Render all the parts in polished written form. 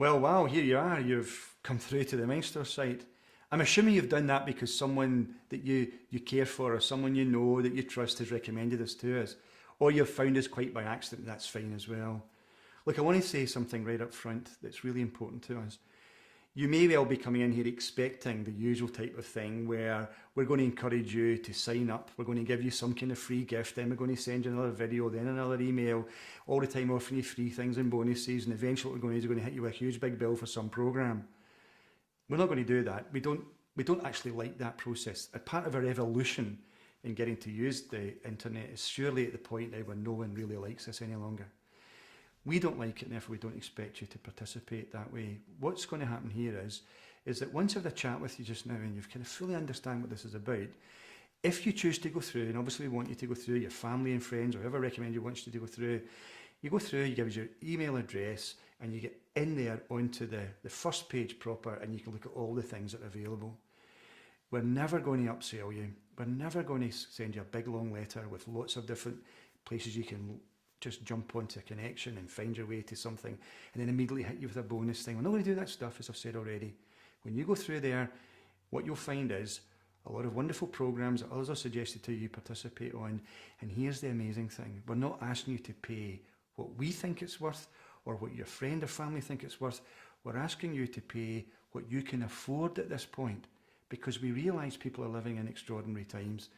Well, wow, here you are. You've come through to the MindStore site. I'm assuming you've done that because someone that you care for or someone you know that you trust has recommended us to us. Or you've found us quite by accident, that's fine as well. Look, I want to say something right up front that's really important to us. You may well be coming in here expecting the usual type of thing where we're going to encourage you to sign up, we're going to give you some kind of free gift, then we're going to send you another video, then another email, all the time offering you free things and bonuses, and eventually what we're going to do is we're going to hit you with a huge big bill for some program. We're not going to do that. We don't actually like that process. A part of our evolution in getting to use the internet is surely at the point now where no one really likes this any longer. We don't like it, and therefore we don't expect you to participate that way. What's going to happen here is that once I've had a chat with you just now and you've kind of fully understand what this is about, if you choose to go through, and obviously we want you to go through, your family and friends, or whoever recommend you wants you to go through, you give us your email address, and you get in there onto the first page proper, and you can look at all the things that are available. We're never going to upsell you. We're never going to send you a big long letter with lots of different places you can just jump onto a connection and find your way to something and then immediately hit you with a bonus thing. We're not going to do that stuff, as I've said already. When you go through there, what you'll find is a lot of wonderful programs that others have suggested to you participate on. And here's the amazing thing. We're not asking you to pay what we think it's worth or what your friend or family think it's worth. We're asking you to pay what you can afford at this point, because we realise people are living in extraordinary times.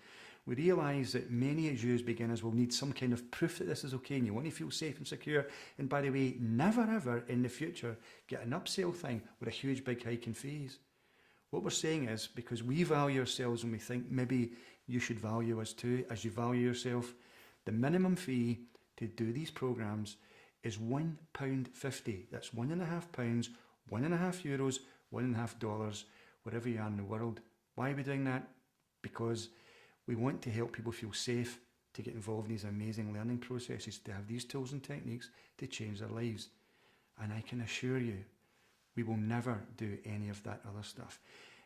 We realise that many of you as beginners will need some kind of proof that this is okay and you want to feel safe and secure. And by the way, never ever in the future get an upsell thing with a huge big hike in fees. What we're saying is, because we value ourselves and we think maybe you should value us too as you value yourself, the minimum fee to do these programs is £1.50. That's £1.50, €1.50, $1.50, wherever you are in the world. Why are we doing that? Because we want to help people feel safe to get involved in these amazing learning processes, to have these tools and techniques to change their lives. And I can assure you, we will never do any of that other stuff.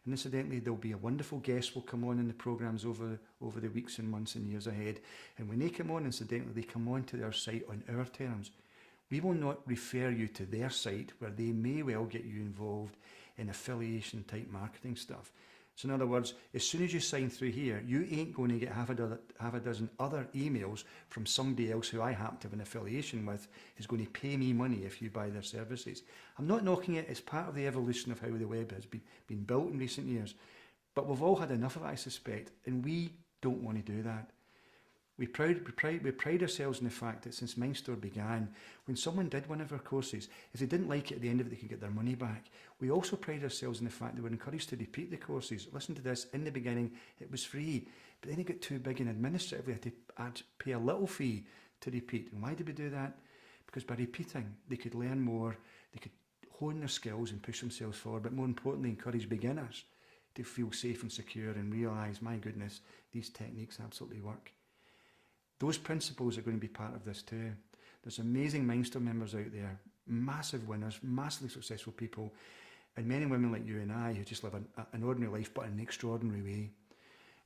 And incidentally, there'll be a wonderful guest will come on in the programs over the weeks and months and years ahead. And when they come on, incidentally, they come on to their site on our terms. We will not refer you to their site where they may well get you involved in affiliation type marketing stuff. So in other words, as soon as you sign through here, you ain't going to get half a dozen other emails from somebody else who I happen to have an affiliation with who's going to pay me money if you buy their services. I'm not knocking it. It's part of the evolution of how the web has been built in recent years. But we've all had enough of it, I suspect, and we don't want to do that. We pride ourselves in the fact that since MindStore began, when someone did one of our courses, if they didn't like it at the end of it, they could get their money back. We also pride ourselves in the fact that we're encouraged to repeat the courses. Listen to this, in the beginning it was free, but then it got too big and administratively had to pay a little fee to repeat. And why did we do that? Because by repeating, they could learn more, they could hone their skills and push themselves forward, but more importantly, encourage beginners to feel safe and secure and realise, my goodness, these techniques absolutely work. Those principles are going to be part of this too. There's amazing MindStore members out there, massive winners, massively successful people, and men and women like you and I who just live an ordinary life but in an extraordinary way.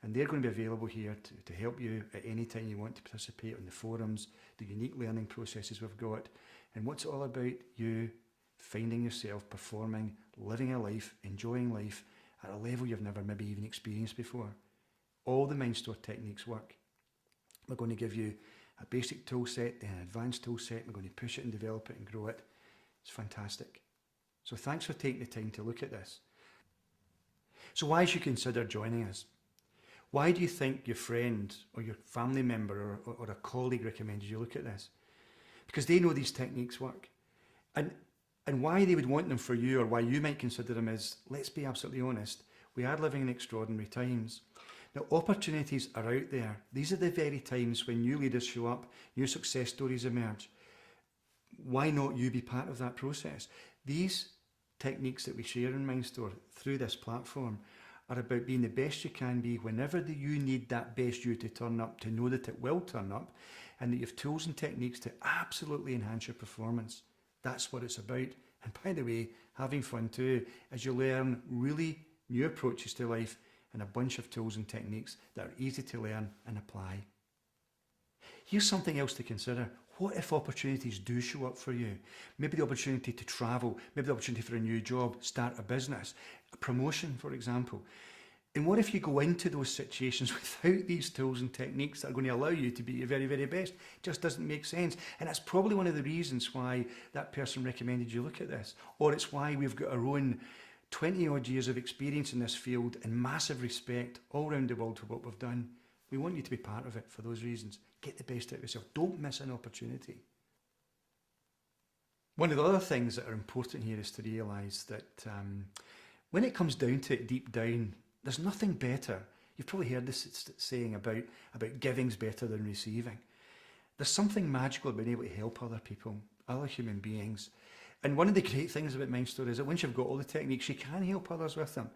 And they're going to be available here to help you at any time you want to participate on the forums, the unique learning processes we've got, and what's it all about? You finding yourself performing, living a life, enjoying life at a level you've never maybe even experienced before. All the MindStore techniques work. We're going to give you a basic tool set, then an advanced tool set. We're going to push it and develop it and grow it. It's fantastic. So thanks for taking the time to look at this. So why should you consider joining us? Why do you think your friend or your family member or a colleague recommended you look at this? Because they know these techniques work. And why they would want them for you, or why you might consider them, is, let's be absolutely honest, we are living in extraordinary times. Now, opportunities are out there. These are the very times when new leaders show up, new success stories emerge. Why not you be part of that process? These techniques that we share in MindStore through this platform are about being the best you can be whenever you need that best you to turn up, to know that it will turn up, and that you have tools and techniques to absolutely enhance your performance. That's what it's about. And by the way, having fun too, as you learn really new approaches to life and a bunch of tools and techniques that are easy to learn and apply. Here's something else to consider. What if opportunities do show up for you? Maybe the opportunity to travel, maybe the opportunity for a new job, start a business, a promotion, for example. And what if you go into those situations without these tools and techniques that are going to allow you to be your very, very best? It just doesn't make sense. And that's probably one of the reasons why that person recommended you look at this. Or it's why we've got our own 20 odd years of experience in this field and massive respect all around the world for what we've done. We want you to be part of it for those reasons. Get the best out of yourself. Don't miss an opportunity. One of the other things that are important here is to realise that when it comes down to it deep down, there's nothing better. You've probably heard this saying about giving's better than receiving. There's something magical about being able to help other people, other human beings. And one of the great things about MindStore is that once you've got all the techniques, you can help others with them.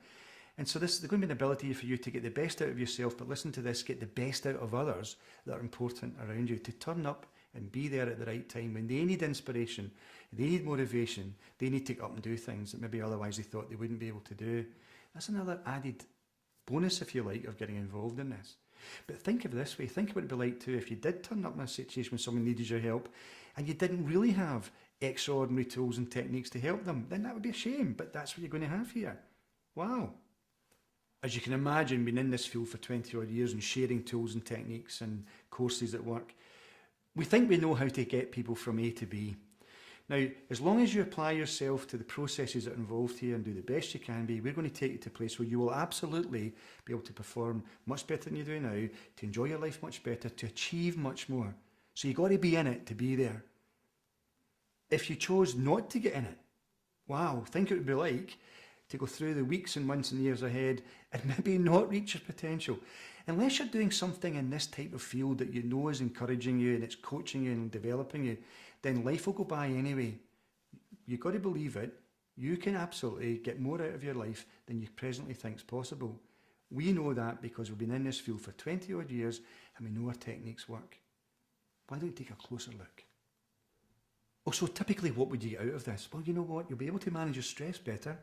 And so there's going to be an ability for you to get the best out of yourself, but listen to this, get the best out of others that are important around you, to turn up and be there at the right time when they need inspiration, they need motivation, they need to get up and do things that maybe otherwise they thought they wouldn't be able to do. That's another added bonus, if you like, of getting involved in this. But think of it this way, think of what it'd be like too if you did turn up in a situation when someone needed your help and you didn't really have extraordinary tools and techniques to help them, then that would be a shame, but that's what you're going to have here. Wow. As you can imagine, being in this field for 20 odd years and sharing tools and techniques and courses that work, we think we know how to get people from A to B. Now, as long as you apply yourself to the processes that are involved here and do the best you can be, we're going to take you to a place where you will absolutely be able to perform much better than you do now, to enjoy your life much better, to achieve much more. So you've got to be in it to be there. If you chose not to get in it, wow, think it would be like to go through the weeks and months and years ahead and maybe not reach your potential. Unless you're doing something in this type of field that you know is encouraging you and it's coaching you and developing you, then life will go by anyway. You've got to believe it. You can absolutely get more out of your life than you presently think is possible. We know that because we've been in this field for 20 odd years and we know our techniques work. Why don't you take a closer look? Also, typically what would you get out of this? Well, you know what? You'll be able to manage your stress better.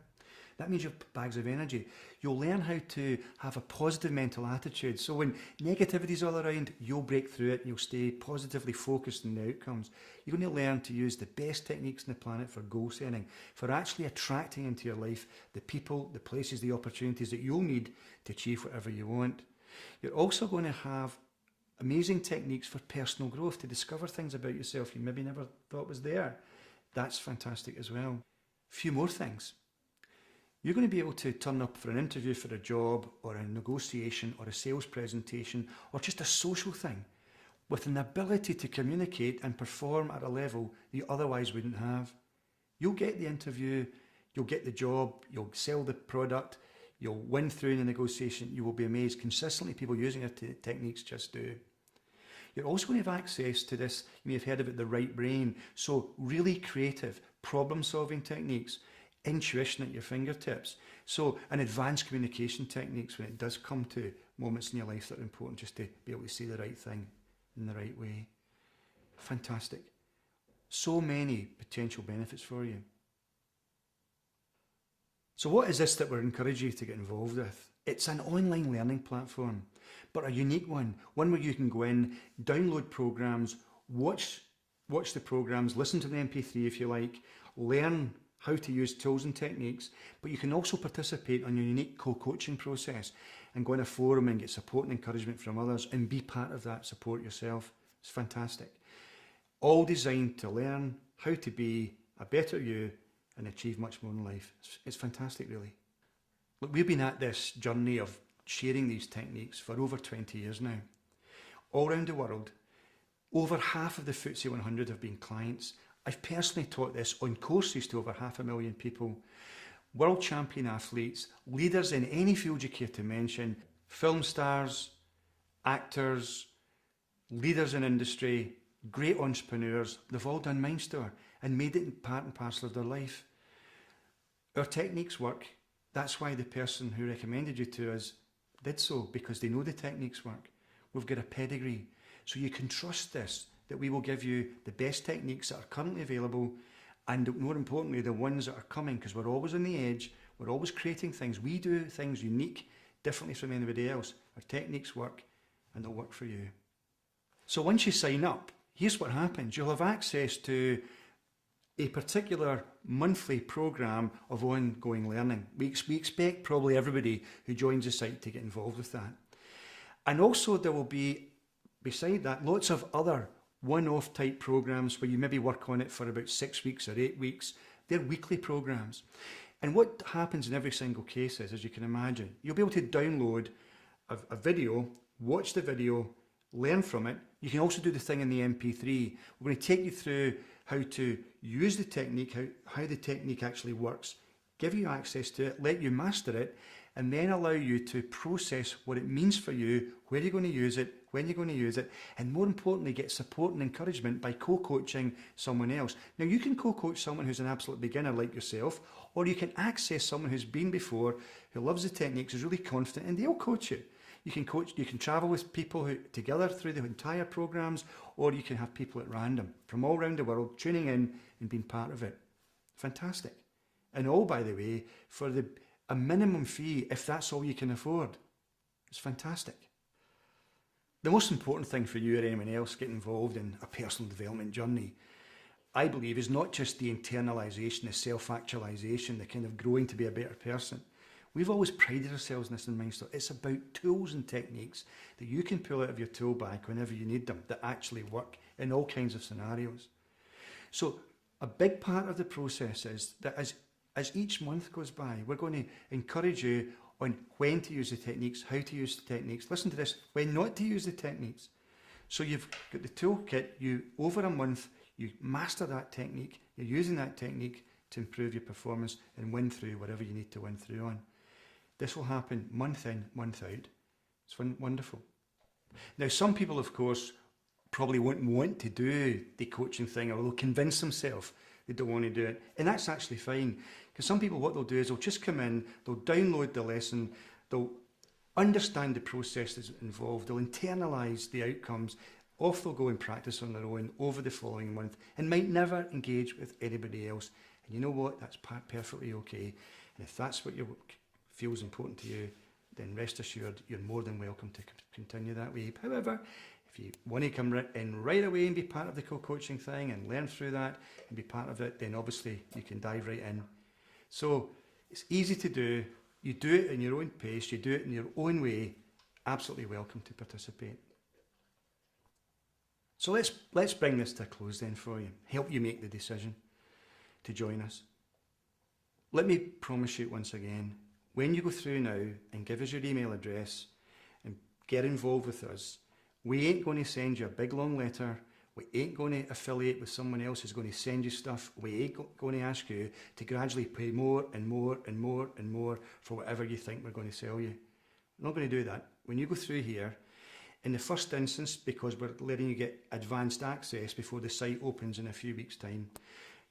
That means you have bags of energy. You'll learn how to have a positive mental attitude. So when negativity is all around, you'll break through it and you'll stay positively focused on the outcomes. You're going to learn to use the best techniques on the planet for goal setting, for actually attracting into your life the people, the places, the opportunities that you'll need to achieve whatever you want. You're also going to have amazing techniques for personal growth, to discover things about yourself you maybe never thought was there. That's fantastic as well. A few more things. You're going to be able to turn up for an interview for a job or a negotiation or a sales presentation or just a social thing with an ability to communicate and perform at a level you otherwise wouldn't have. You'll get the interview, you'll get the job, you'll sell the product, you'll win through in the negotiation. You will be amazed. Consistently, people using your techniques just do. You're also going to have access to this, you may have heard about the right brain, so really creative problem-solving techniques, intuition at your fingertips, so and advanced communication techniques when it does come to moments in your life that are important, just to be able to say the right thing in the right way. Fantastic. So many potential benefits for you. So what is this that we're encouraging you to get involved with? It's an online learning platform, but a unique one where you can go in, download programs, watch the programs, listen to the MP3 if you like, learn how to use tools and techniques, but you can also participate on your unique co-coaching process and go in a forum and get support and encouragement from others and be part of that support yourself. It's fantastic. All designed to learn how to be a better you and achieve much more in life. It's fantastic, really. Look, we've been at this journey of sharing these techniques for over 20 years now. All around the world, over half of the FTSE 100 have been clients. I've personally taught this on courses to over 500,000 people. World champion athletes, leaders in any field you care to mention, film stars, actors, leaders in industry, great entrepreneurs, they've all done MindStore and made it part and parcel of their life. Our techniques work. That's why the person who recommended you to us did so, because they know the techniques work. We've got a pedigree. So you can trust this, that we will give you the best techniques that are currently available, and more importantly, the ones that are coming, because we're always on the edge, we're always creating things. We do things unique, differently from anybody else. Our techniques work, and they'll work for you. So once you sign up, here's what happens. You'll have access to a particular monthly program of ongoing learning. We expect probably everybody who joins the site to get involved with that. And also there will be, beside that, lots of other one-off type programs where you maybe work on it for about 6 weeks or 8 weeks. They're weekly programs. And what happens in every single case is, as you can imagine, you'll be able to download a video, watch the video, learn from it. You can also do the thing in the MP3. We're going to take you through how to use the technique, how the technique actually works, give you access to it, let you master it, and then allow you to process what it means for you, where you're going to use it, when you're going to use it, and more importantly, get support and encouragement by co-coaching someone else. Now, you can co-coach someone who's an absolute beginner like yourself, or you can access someone who's been before, who loves the techniques, is really confident, and they'll coach you. You can travel with people together through the entire programs, or you can have people at random from all around the world tuning in and being part of it. Fantastic. And all, by the way, for a minimum fee, if that's all you can afford. It's fantastic. The most important thing for you or anyone else getting involved in a personal development journey, I believe, is not just the internalisation, the self-actualisation, the kind of growing to be a better person. We've always prided ourselves in this in MindStore. It's about tools and techniques that you can pull out of your tool bag whenever you need them, that actually work in all kinds of scenarios. So a big part of the process is that as each month goes by, we're going to encourage you on when to use the techniques, how to use the techniques. Listen to this, when not to use the techniques. So you've got the toolkit, over a month, you master that technique, you're using that technique to improve your performance and win through whatever you need to win through on. This will happen month in, month out. It's wonderful. Now, some people, of course, probably won't want to do the coaching thing, or they'll convince themselves they don't want to do it. And that's actually fine. Because some people, what they'll do is they'll just come in, they'll download the lesson, they'll understand the process that's involved, they'll internalise the outcomes, off they'll go and practice on their own over the following month, and might never engage with anybody else. And you know what? That's perfectly okay. And if that's what feels important to you, then rest assured you're more than welcome to continue that way. However, if you want to come in right away and be part of the co-coaching thing and learn through that and be part of it, then obviously you can dive right in. So it's easy to do. You do it in your own pace. You do it in your own way. Absolutely welcome to participate. So let's bring this to a close then for you. Help you make the decision to join us. Let me promise you once again, when you go through now and give us your email address and get involved with us, we ain't going to send you a big long letter. We ain't going to affiliate with someone else who's going to send you stuff. We ain't going to ask you to gradually pay more and more and more and more for whatever you think we're going to sell you. We're not going to do that. When you go through here, in the first instance, because we're letting you get advanced access before the site opens in a few weeks' time,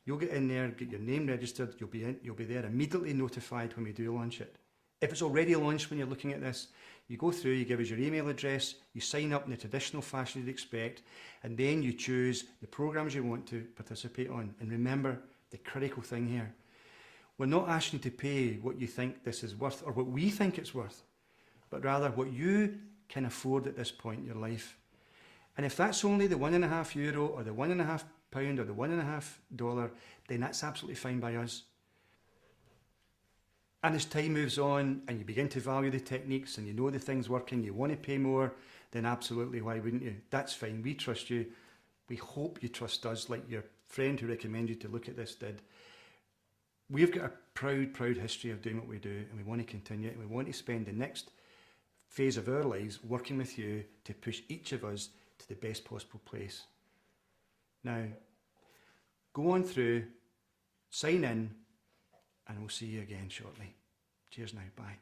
you'll get in there, get your name registered, you'll be there immediately notified when we do launch it. If it's already launched when you're looking at this, you go through, you give us your email address, you sign up in the traditional fashion you'd expect, and then you choose the programs you want to participate on. And remember the critical thing here. We're not asking you to pay what you think this is worth or what we think it's worth, but rather what you can afford at this point in your life. And if that's only the €1.50 or the £1.50 or the $1.50, then that's absolutely fine by us. And as time moves on and you begin to value the techniques and you know the thing's working, you want to pay more, then absolutely, why wouldn't you? That's fine. We trust you. We hope you trust us like your friend who recommended you to look at this did. We've got a proud history of doing what we do, and we want to continue it, and we want to spend the next phase of our lives working with you to push each of us to the best possible place. Now, go on through, sign in, and we'll see you again shortly. Cheers now. Bye.